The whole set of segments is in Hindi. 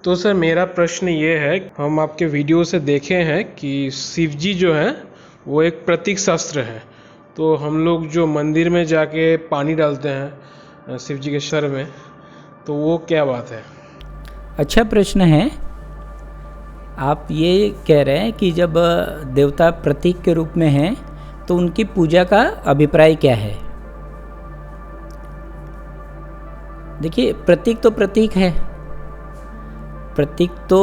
तो सर मेरा प्रश्न ये है, हम आपके वीडियो से देखे हैं कि शिव जी जो हैं वो एक प्रतीक शास्त्र है। तो हम लोग जो मंदिर में जाके पानी डालते हैं शिव जी के सर में, तो वो क्या बात है? अच्छा प्रश्न है। आप ये कह रहे हैं कि जब देवता प्रतीक के रूप में हैं तो उनकी पूजा का अभिप्राय क्या है। देखिए, प्रतीक तो प्रतीक है, प्रतीक तो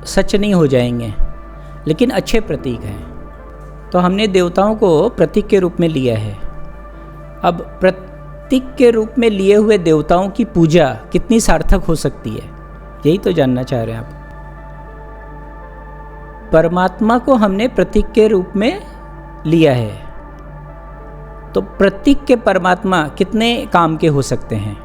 सच नहीं हो जाएंगे, लेकिन अच्छे प्रतीक हैं। तो हमने देवताओं को प्रतीक के रूप में लिया है। अब प्रतीक के रूप में लिए हुए देवताओं की पूजा कितनी सार्थक हो सकती है, यही तो जानना चाह रहे हैं आप। परमात्मा को हमने प्रतीक के रूप में लिया है, तो प्रतीक के परमात्मा कितने काम के हो सकते हैं।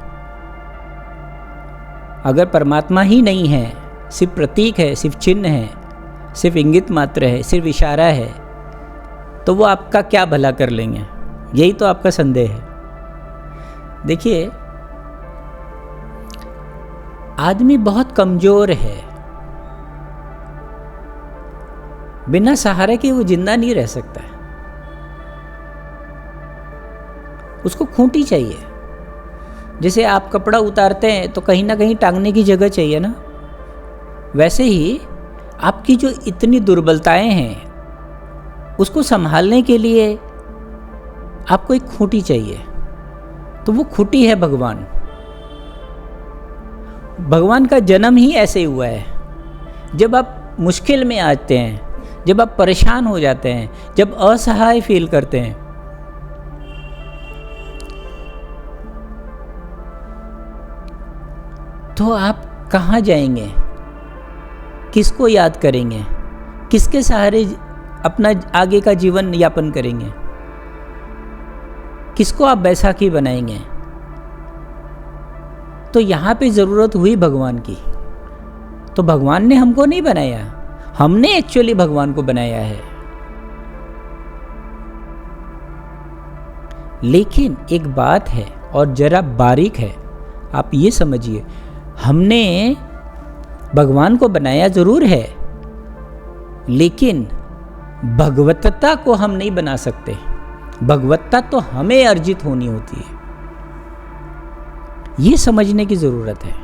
अगर परमात्मा ही नहीं है, सिर्फ प्रतीक है, सिर्फ चिन्ह है, सिर्फ इंगित मात्र है, सिर्फ इशारा है, तो वो आपका क्या भला कर लेंगे, यही तो आपका संदेह है। देखिए, आदमी बहुत कमजोर है, बिना सहारे के वो जिंदा नहीं रह सकता है, उसको खूंटी चाहिए। जैसे आप कपड़ा उतारते हैं तो कहीं ना कहीं टांगने की जगह चाहिए ना, वैसे ही आपकी जो इतनी दुर्बलताएं हैं उसको संभालने के लिए आपको एक खूंटी चाहिए, तो वो खूंटी है भगवान। भगवान का जन्म ही ऐसे हुआ है। जब आप मुश्किल में आते हैं, जब आप परेशान हो जाते हैं, जब असहाय फील करते हैं, तो आप कहाँ जाएंगे, किसको याद करेंगे, किसके सहारे अपना आगे का जीवन यापन करेंगे, किसको आप बैसाखी बनाएंगे। तो यहाँ पे ज़रूरत हुई भगवान की। तो भगवान ने हमको नहीं बनाया, हमने एक्चुअली भगवान को बनाया है। लेकिन एक बात है और जरा बारीक है, आप ये समझिए, हमने भगवान को बनाया जरूर है, लेकिन भगवत्ता को हम नहीं बना सकते। भगवत्ता तो हमें अर्जित होनी होती है, ये समझने की जरूरत है।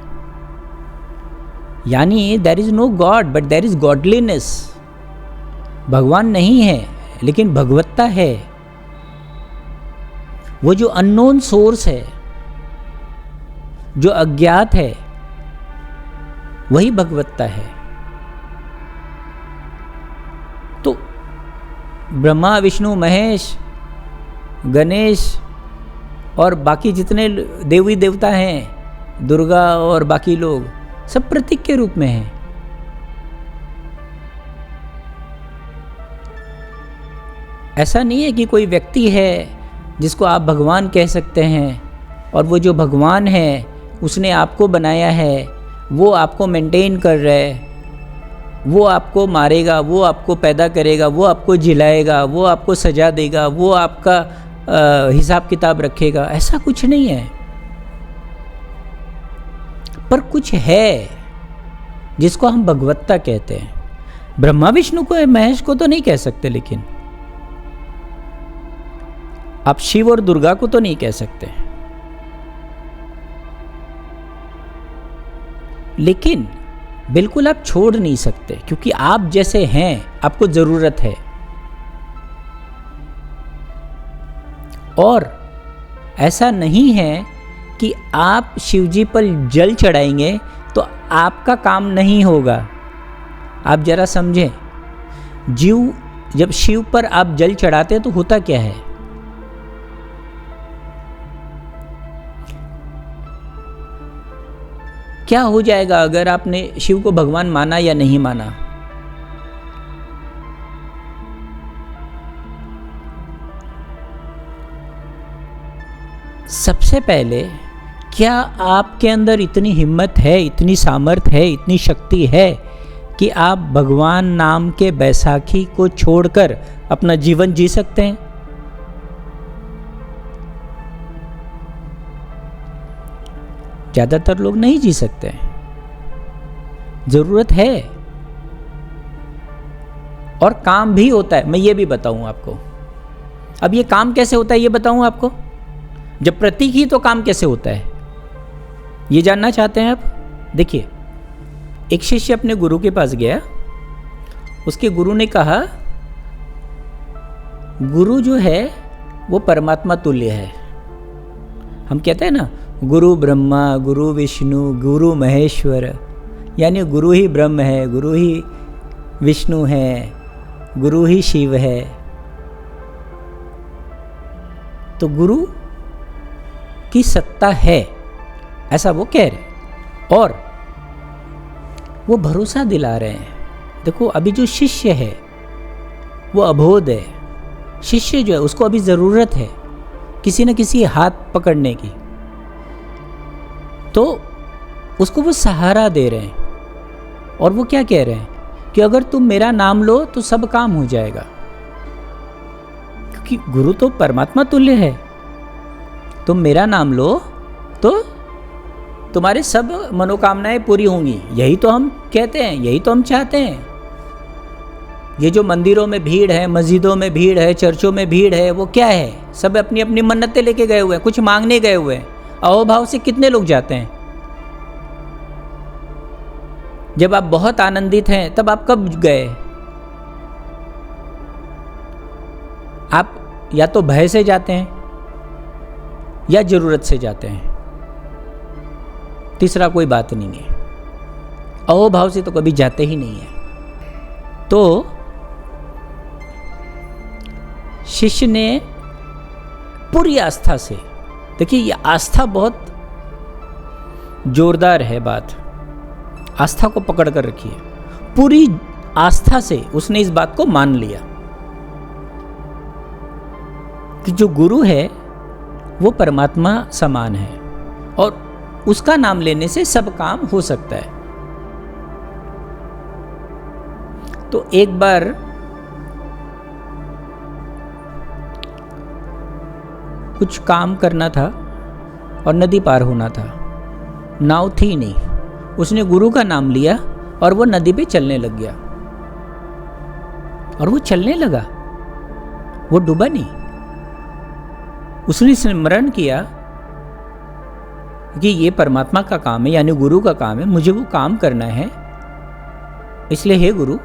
यानी there is no god but there is godliness. भगवान नहीं है लेकिन भगवत्ता है। वो जो अननोन सोर्स है, जो अज्ञात है, वही भगवत्ता है। तो ब्रह्मा, विष्णु, महेश, गणेश और बाकी जितने देवी देवता हैं, दुर्गा और बाकी लोग, सब प्रतीक के रूप में हैं। ऐसा नहीं है कि कोई व्यक्ति है जिसको आप भगवान कह सकते हैं, और वो जो भगवान है उसने आपको बनाया है, वो आपको मेंटेन कर रहा है, वो आपको मारेगा, वो आपको पैदा करेगा, वो आपको जिलाएगा, वो आपको सजा देगा, वो आपका हिसाब किताब रखेगा। ऐसा कुछ नहीं है। पर कुछ है जिसको हम भगवत्ता कहते हैं। ब्रह्मा विष्णु को, महेश को तो नहीं कह सकते, लेकिन आप शिव और दुर्गा को तो नहीं कह सकते। लेकिन बिल्कुल आप छोड़ नहीं सकते, क्योंकि आप जैसे हैं आपको जरूरत है। और ऐसा नहीं है कि आप शिवजी पर जल चढ़ाएंगे तो आपका काम नहीं होगा। आप जरा समझें, जब शिव पर आप जल चढ़ाते हैं तो होता क्या है? क्या हो जाएगा अगर आपने शिव को भगवान माना या नहीं माना? सबसे पहले, क्या आपके अंदर इतनी हिम्मत है, इतनी सामर्थ है, इतनी शक्ति है कि आप भगवान नाम के बैसाखी को छोड़कर अपना जीवन जी सकते हैं? ज़्यादातर लोग नहीं जी सकते हैं। ज़रूरत है और काम भी होता है। मैं ये भी बताऊं आपको। अब ये काम कैसे होता है ये बताऊं आपको। जब प्रतीक ही तो काम कैसे होता है ये जानना चाहते हैं आप। देखिए, एक शिष्य अपने गुरु के पास गया। उसके गुरु ने कहा, गुरु जो है वो परमात्मा तुल्य है। हम कहते हैं ना, गुरु ब्रह्मा, गुरु विष्णु, गुरु महेश्वर, यानी गुरु ही ब्रह्म है, गुरु ही विष्णु है, गुरु ही शिव है। तो गुरु की सत्ता है, ऐसा वो कह रहे और वो भरोसा दिला रहे हैं। देखो, अभी जो शिष्य है वो अबोध है। शिष्य जो है उसको अभी ज़रूरत है किसी न किसी हाथ पकड़ने की, तो उसको वो सहारा दे रहे हैं। और वो क्या कह रहे हैं कि अगर तुम मेरा नाम लो तो सब काम हो जाएगा, क्योंकि गुरु तो परमात्मा तुल्य है। तुम मेरा नाम लो तो तुम्हारे सब मनोकामनाएं पूरी होंगी। यही तो हम कहते हैं, यही तो हम चाहते हैं। ये जो मंदिरों में भीड़ है, मस्जिदों में भीड़ है, चर्चों में भीड़ है, वो क्या है? सब अपनी अपनी मन्नतें लेके गए हुए हैं, कुछ मांगने गए हुए हैं। अहोभाव से कितने लोग जाते हैं? जब आप बहुत आनंदित हैं तब आप कब गए? आप या तो भय से जाते हैं या जरूरत से जाते हैं, तीसरा कोई बात नहीं है। अहोभाव से तो कभी जाते ही नहीं है। तो शिष्य ने पूरी आस्था से, देखिए ये आस्था बहुत जोरदार है बात, आस्था को पकड़ कर रखिए। पूरी आस्था से उसने इस बात को मान लिया कि जो गुरु है वो परमात्मा समान है और उसका नाम लेने से सब काम हो सकता है। तो एक बार कुछ काम करना था और नदी पार होना था, नाव थी नहीं। उसने गुरु का नाम लिया और वो नदी पे चलने लग गया। और वो चलने लगा, वो डूबा नहीं। उसने स्मरण किया कि ये परमात्मा का काम है, यानी गुरु का काम है, मुझे वो काम करना है। इसलिए हे गुरु,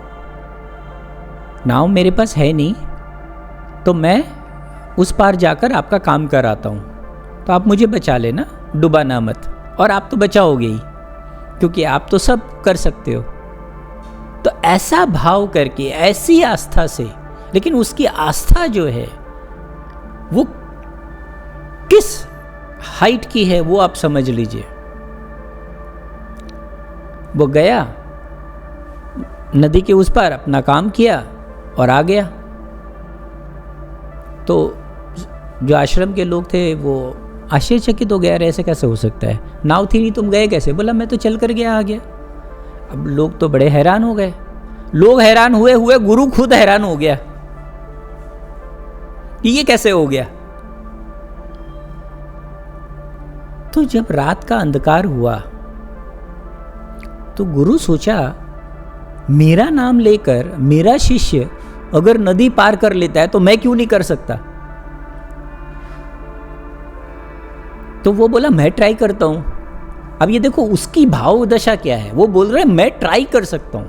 नाव मेरे पास है नहीं, तो मैं उस पार जाकर आपका काम कराता हूँ, तो आप मुझे बचा लेना, डुबाना मत। और आप तो बचाओगे ही, क्योंकि आप तो सब कर सकते हो। तो ऐसा भाव करके, ऐसी आस्था से, लेकिन उसकी आस्था जो है वो किस हाइट की है वो आप समझ लीजिए। वो गया, नदी के उस पार अपना काम किया और आ गया। तो जो आश्रम के लोग थे वो आश्चर्यचकित हो गया, ऐसे कैसे हो सकता है? नाव थी नहीं, तुम गए कैसे? बोला मैं तो चल कर गया, आ गया। अब लोग तो बड़े हैरान हो गए। लोग हैरान हुए हुए गुरु खुद हैरान हो गया कि ये कैसे हो गया। तो जब रात का अंधकार हुआ तो गुरु सोचा, मेरा नाम लेकर मेरा शिष्य अगर नदी पार कर लेता है तो मैं क्यों नहीं कर सकता? तो वो बोला मैं ट्राई करता हूं। अब ये देखो उसकी भाव दशा क्या है। वो बोल रहे मैं ट्राई कर सकता हूं,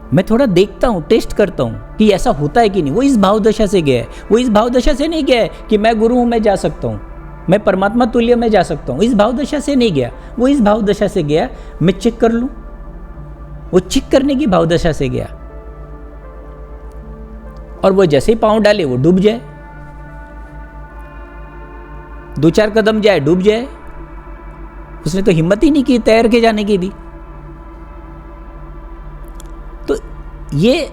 मैं थोड़ा देखता हूं, टेस्ट करता हूं कि ऐसा होता है कि नहीं। वो इस भाव दशा से गया है। वो इस भाव दशा से नहीं गया है कि मैं गुरु हूं, मैं जा सकता हूं, मैं परमात्मा तुल्य में जा सकता हूं। इस भाव दशा से नहीं गया। वो इस भाव दशा से गया, मैं चेक कर लूं। वो चेक करने की भाव दशा से गया। और वो जैसे ही पांव डाले वो डूब जाए, 2-4 कदम जाए डूब जाए। उसने तो हिम्मत ही नहीं की तैर के जाने की भी। तो ये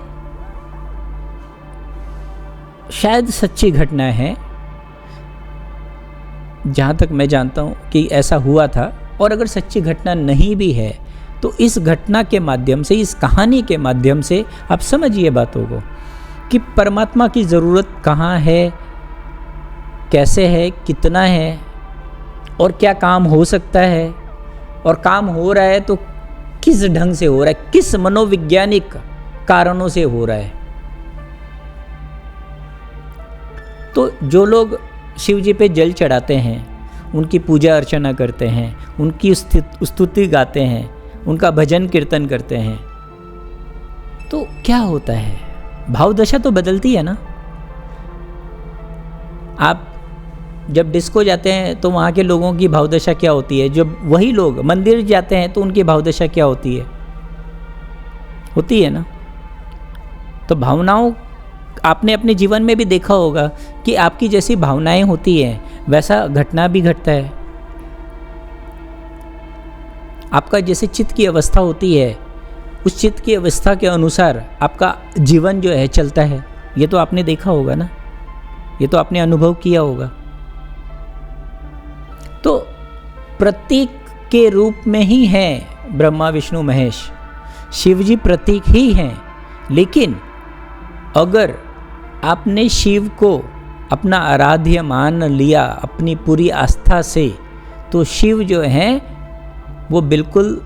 शायद सच्ची घटना है, जहां तक मैं जानता हूं कि ऐसा हुआ था। और अगर सच्ची घटना नहीं भी है तो इस घटना के माध्यम से, इस कहानी के माध्यम से आप समझिए बातों को कि परमात्मा की ज़रूरत कहाँ है, कैसे है, कितना है और क्या काम हो सकता है। और काम हो रहा है तो किस ढंग से हो रहा है, किस मनोवैज्ञानिक कारणों से हो रहा है। तो जो लोग शिव जी पे जल चढ़ाते हैं, उनकी पूजा अर्चना करते हैं, उनकी स्तुति गाते हैं, उनका भजन कीर्तन करते हैं, तो क्या होता है, भाव दशा तो बदलती है ना। आप जब डिस्को जाते हैं तो वहाँ के लोगों की भावदशा क्या होती है, जब वही लोग मंदिर जाते हैं तो उनकी भावदशा क्या होती है ना। तो भावनाओं, आपने अपने जीवन में भी देखा होगा कि आपकी जैसी भावनाएं होती हैं वैसा घटना भी घटता है। आपका जैसे चित्त की अवस्था होती है, उस चित्त की अवस्था के अनुसार आपका जीवन जो है चलता है। ये तो आपने देखा होगा ना, ये तो आपने अनुभव किया होगा। तो प्रतीक के रूप में ही हैं ब्रह्मा विष्णु महेश, शिव जी प्रतीक ही हैं। लेकिन अगर आपने शिव को अपना आराध्य मान लिया अपनी पूरी आस्था से, तो शिव जो हैं वो बिल्कुल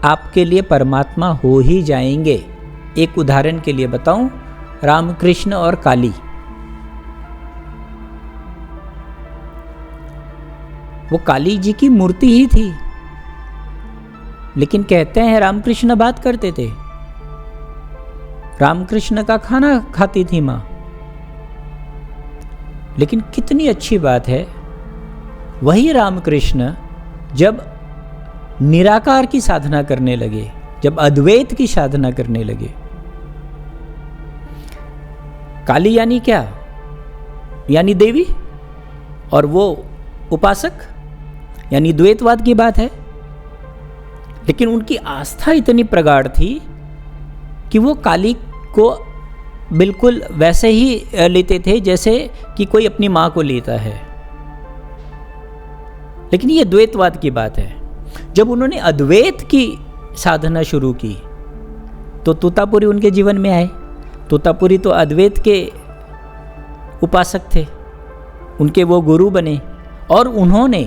आपके लिए परमात्मा हो ही जाएंगे। एक उदाहरण के लिए बताऊं, रामकृष्ण और काली। वो काली जी की मूर्ति ही थी, लेकिन कहते हैं रामकृष्ण बात करते थे, रामकृष्ण का खाना खाती थी माँ। लेकिन कितनी अच्छी बात है, वही रामकृष्ण जब निराकार की साधना करने लगे, जब अद्वैत की साधना करने लगे, काली यानी क्या, यानी देवी, और वो उपासक यानी द्वैतवाद की बात है। लेकिन उनकी आस्था इतनी प्रगाढ़ थी कि वो काली को बिल्कुल वैसे ही लेते थे जैसे कि कोई अपनी माँ को लेता है। लेकिन ये द्वैतवाद की बात है। जब उन्होंने अद्वैत की साधना शुरू की तो तोतापुरी उनके जीवन में आए। तोतापुरी तो अद्वैत के उपासक थे, उनके वो गुरु बने, और उन्होंने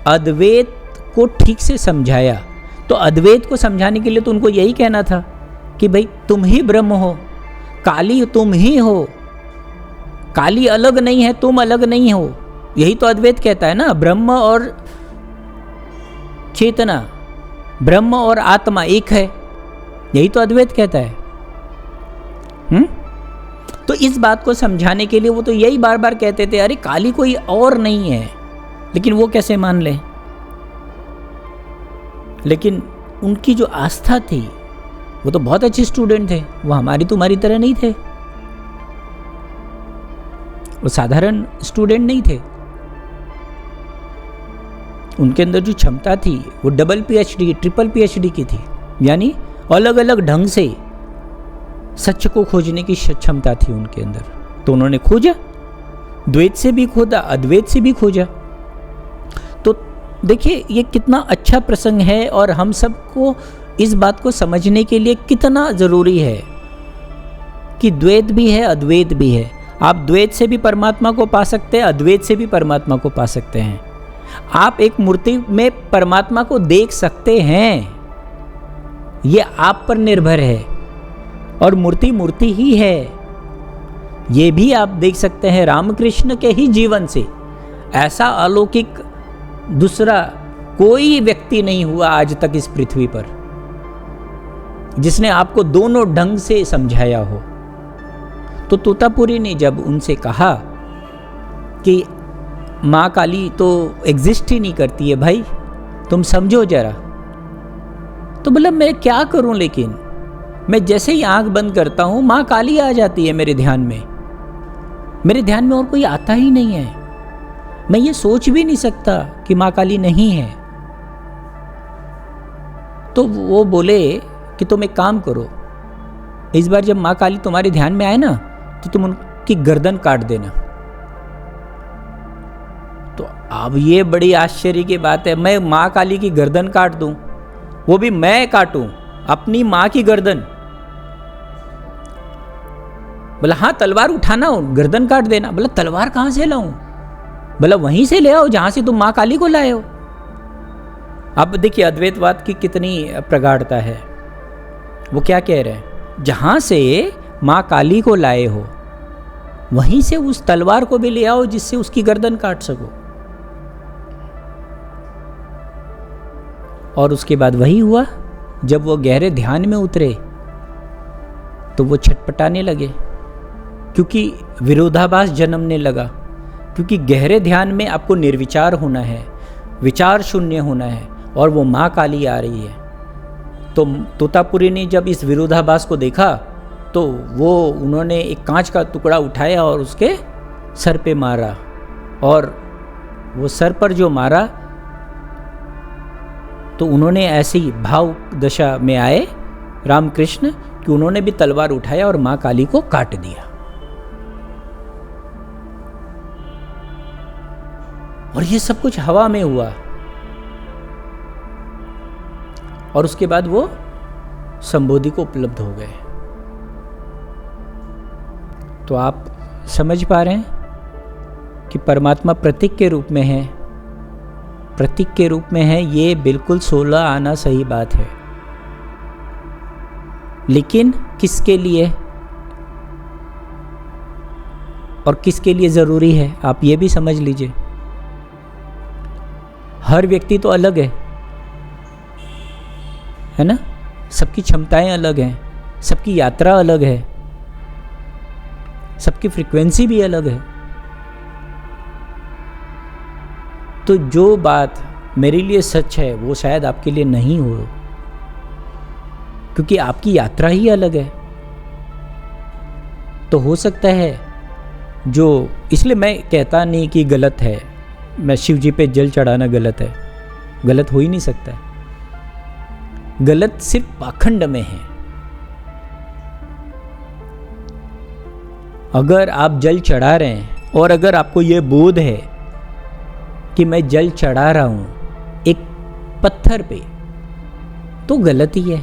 अद्वैत को ठीक से समझाया। तो अद्वैत को समझाने के लिए तो उनको यही कहना था कि भाई तुम ही ब्रह्म हो, काली तुम ही हो, काली अलग नहीं है, तुम अलग नहीं हो। यही तो अद्वैत कहता है ना, ब्रह्म और चेतना, ब्रह्म और आत्मा एक है, यही तो अद्वैत कहता है। तो इस बात को समझाने के लिए वो तो यही बार बार कहते थे, अरे काली कोई और नहीं है। लेकिन वो कैसे मान ले। लेकिन उनकी जो आस्था थी, वो तो बहुत अच्छे स्टूडेंट थे, वो हमारी तुम्हारी तरह नहीं थे, वो साधारण स्टूडेंट नहीं थे। उनके अंदर जो क्षमता थी वो डबल पीएचडी, ट्रिपल पीएचडी की थी, यानी अलग अलग ढंग से सच को खोजने की क्षमता थी उनके अंदर। तो उन्होंने खोजा, द्वैत से भी खोजा, अद्वैत से भी खोजा। तो देखिए ये कितना अच्छा प्रसंग है, और हम सबको इस बात को समझने के लिए कितना ज़रूरी है कि द्वैत भी है, अद्वैत भी है। आप द्वैत से भी परमात्मा को पा सकते हैं, अद्वैत से भी परमात्मा को पा सकते हैं। आप एक मूर्ति में परमात्मा को देख सकते हैं, ये आप पर निर्भर है, और मूर्ति मूर्ति ही है। ये भी आप देख सकते हैं रामकृष्ण के ही जीवन से। ऐसा अलौकिक दूसरा कोई व्यक्ति नहीं हुआ आज तक इस पृथ्वी पर जिसने आपको दोनों ढंग से समझाया हो। तो तोतापुरी ने जब उनसे कहा कि माँ काली तो एग्जिस्ट ही नहीं करती है भाई, तुम समझो जरा, तो बोला मैं क्या करूं, लेकिन मैं जैसे ही आंख बंद करता हूं माँ काली आ जाती है मेरे ध्यान में। मेरे ध्यान में और कोई आता ही नहीं है, मैं ये सोच भी नहीं सकता कि माँ काली नहीं है। तो वो बोले कि तुम एक काम करो, इस बार जब माँ काली तुम्हारे ध्यान में आए ना तो तुम उनकी गर्दन काट देना। तो अब ये बड़ी आश्चर्य की बात है, मैं माँ काली की गर्दन काट दूं, वो भी मैं काटूं अपनी माँ की गर्दन। बोला हाँ तलवार उठाना हो, गर्दन काट देना। बोला तलवार कहाँ से लाऊं? बोला वहीं से ले आओ जहां से तुम माँ काली को लाए हो। अब देखिए अद्वैतवाद की कितनी प्रगाढ़ता है। वो क्या कह रहे हैं, जहाँ से माँ काली को लाए हो वहीं से उस तलवार को भी ले आओ जिससे उसकी गर्दन काट सको। और उसके बाद वही हुआ, जब वो गहरे ध्यान में उतरे तो वो छटपटाने लगे, क्योंकि विरोधाभास जन्मने लगा। क्योंकि गहरे ध्यान में आपको निर्विचार होना है, विचार शून्य होना है, और वो माँ काली आ रही है। तो तोतापुरी ने जब इस विरोधाभास को देखा तो उन्होंने एक कांच का टुकड़ा उठाया और उसके सर पे मारा, और वो सर पर जो मारा तो उन्होंने ऐसी भाव दशा में आए रामकृष्ण कि उन्होंने भी तलवार उठाया और माँ काली को काट दिया। और ये सब कुछ हवा में हुआ, और उसके बाद वो संबोधि को उपलब्ध हो गए। तो आप समझ पा रहे हैं कि परमात्मा प्रतीक के रूप में है, प्रतीक के रूप में है। ये बिल्कुल 16 आना सही बात है, लेकिन किसके लिए और किसके लिए ज़रूरी है आप ये भी समझ लीजिए। हर व्यक्ति तो अलग है ना, सबकी क्षमताएं अलग हैं, सबकी यात्रा अलग है, सबकी फ्रीक्वेंसी भी अलग है। तो जो बात मेरे लिए सच है वो शायद आपके लिए नहीं हो, क्योंकि आपकी यात्रा ही अलग है। तो हो सकता है जो, इसलिए मैं कहता नहीं कि गलत है, मैं शिव जी पे जल चढ़ाना गलत है, गलत हो ही नहीं सकता। गलत सिर्फ पाखंड में है। अगर आप जल चढ़ा रहे हैं और अगर आपको यह बोध है कि मैं जल चढ़ा रहा हूं एक पत्थर पे, तो गलत ही है।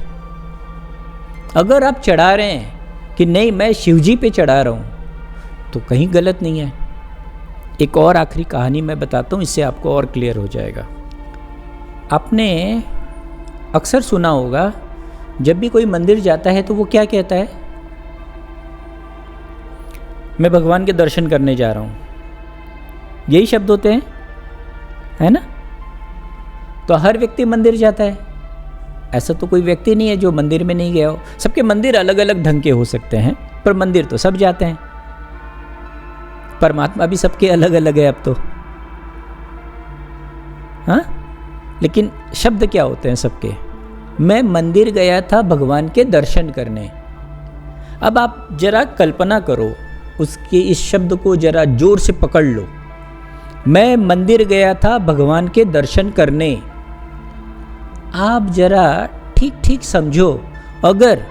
अगर आप चढ़ा रहे हैं कि नहीं मैं शिवजी पे चढ़ा रहा हूं, तो कहीं गलत नहीं है। एक और आखिरी कहानी मैं बताता हूं, इससे आपको और क्लियर हो जाएगा। आपने अक्सर सुना होगा, जब भी कोई मंदिर जाता है तो वो क्या कहता है, मैं भगवान के दर्शन करने जा रहा हूं। यही शब्द होते हैं, है ना। तो हर व्यक्ति मंदिर जाता है, ऐसा तो कोई व्यक्ति नहीं है जो मंदिर में नहीं गया हो। सबके मंदिर अलग अलग ढंग के हो सकते हैं, पर मंदिर तो सब जाते हैं। परमात्मा भी सबके अलग अलग है अब तो, हाँ। लेकिन शब्द क्या होते हैं सबके, मैं मंदिर गया था भगवान के दर्शन करने। अब आप जरा कल्पना करो, उसके इस शब्द को जरा जोर से पकड़ लो, मैं मंदिर गया था भगवान के दर्शन करने। आप जरा ठीक ठीक समझो, अगर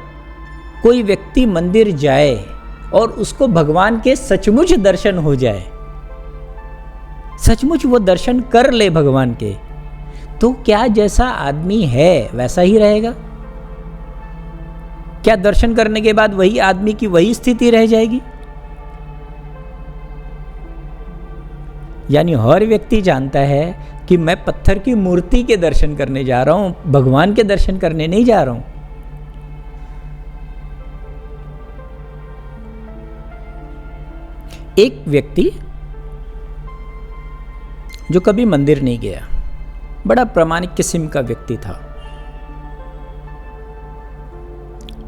कोई व्यक्ति मंदिर जाए और उसको भगवान के सचमुच दर्शन हो जाए, सचमुच वो दर्शन कर ले भगवान के, तो क्या जैसा आदमी है वैसा ही रहेगा? क्या दर्शन करने के बाद वही आदमी की वही स्थिति रह जाएगी? यानी हर व्यक्ति जानता है कि मैं पत्थर की मूर्ति के दर्शन करने जा रहा हूं, भगवान के दर्शन करने नहीं जा रहा हूं। एक व्यक्ति जो कभी मंदिर नहीं गया, बड़ा प्रामाणिक किस्म का व्यक्ति था।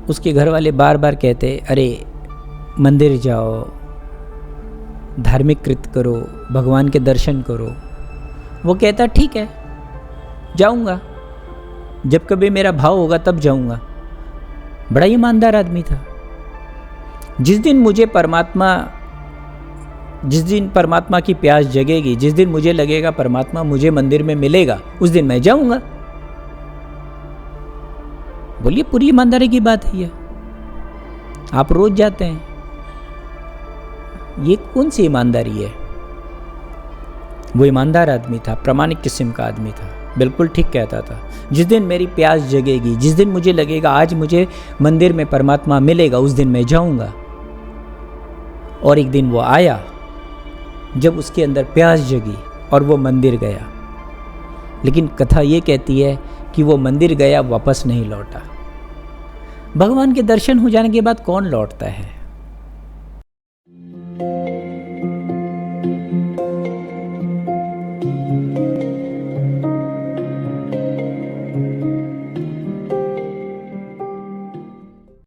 उसके घर वाले बार बार कहते, अरे मंदिर जाओ, धार्मिक कृत्य करो, भगवान के दर्शन करो। वो कहता ठीक है जाऊंगा, जब कभी मेरा भाव होगा तब जाऊंगा। बड़ा ईमानदार आदमी था। जिस दिन परमात्मा की प्यास जगेगी, जिस दिन मुझे लगेगा परमात्मा मुझे मंदिर में मिलेगा, उस दिन मैं जाऊंगा। बोलिए पूरी ईमानदारी की बात है ये। आप रोज जाते हैं, ये कौन सी ईमानदारी है? वो ईमानदार आदमी था, प्रामाणिक किस्म का आदमी था, बिल्कुल ठीक कहता था। जिस दिन मेरी प्यास जगेगी, जिस दिन मुझे लगेगा आज मुझे मंदिर में परमात्मा मिलेगा, उस दिन मैं जाऊंगा। और एक दिन वो आया, जब उसके अंदर प्यास जगी और वो मंदिर गया। लेकिन कथा ये कहती है कि वो मंदिर गया, वापस नहीं लौटा। भगवान के दर्शन हो जाने के बाद कौन लौटता है?